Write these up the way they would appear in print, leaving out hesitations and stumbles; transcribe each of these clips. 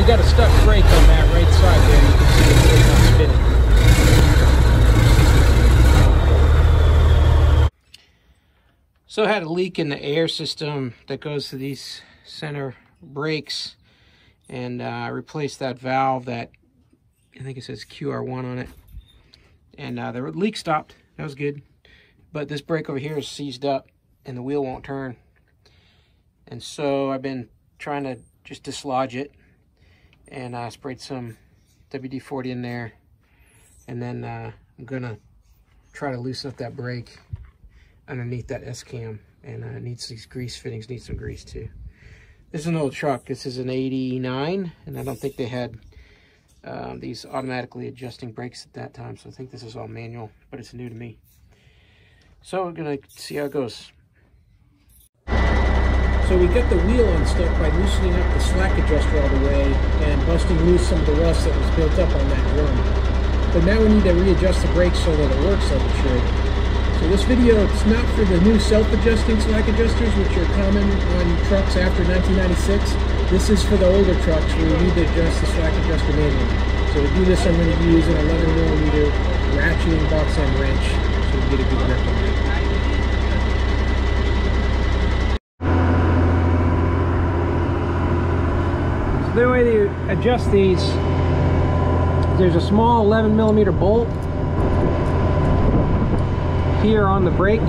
got a stuck brake on that right side there. You can see the wheel's not spinning. So I had a leak in the air system that goes to these center brakes, and I replaced that valve that I think it says QR1 on it, and the leak stopped. That was good. But this brake over here is seized up and the wheel won't turn, and so I've been trying to just dislodge it, and I sprayed some WD-40 in there, and then I'm gonna try to loosen up that brake underneath that S-cam, and it needs these grease fittings, need some grease too. This is an old truck. This is an 89, and I don't think they had these automatically adjusting brakes at that time, so I think this is all manual, but it's new to me. So we're gonna see how it goes. So we got the wheel unstuck by loosening up the slack adjuster all the way and busting loose some of the rust that was built up on that drum. But now we need to readjust the brakes so that it works like it should. So this video is not for the new self-adjusting slack adjusters, which are common on trucks after 1996. This is for the older trucks where you need to adjust the slack adjuster manually. So to do this, I'm going to use an 11mm ratcheting box end wrench so we get a good grip on it. The way to adjust these, there's a small 11mm bolt here on the brake,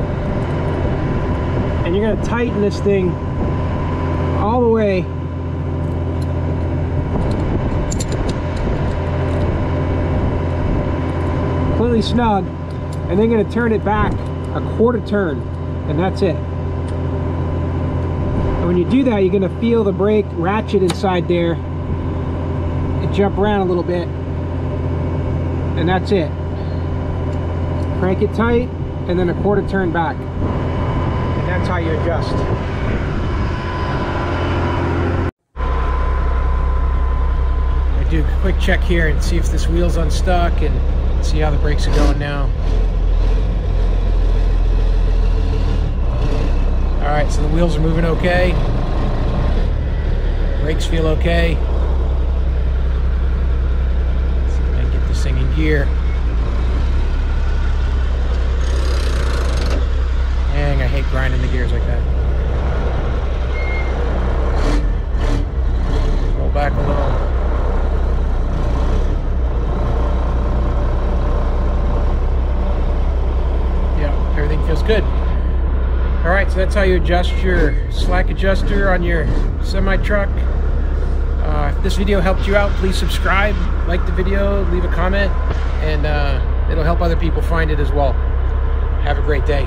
and you're going to tighten this thing all the way completely snug, and then going to turn it back a quarter turn, and that's it. And when you do that, you're going to feel the brake ratchet inside there and jump around a little bit, and that's it. Crank it tight and then a quarter turn back, and that's how you adjust. I do a quick check here and see if this wheel's unstuck and see how the brakes are going now. Alright, so the wheels are moving okay. Brakes feel okay. Let's see if I can get this thing in gear. Dang, I hate grinding the gears like that. Roll back a little. Yeah, everything feels good. Alright, so that's how you adjust your slack adjuster on your semi-truck. If this video helped you out, please subscribe, like the video, leave a comment, and it'll help other people find it as well. Have a great day.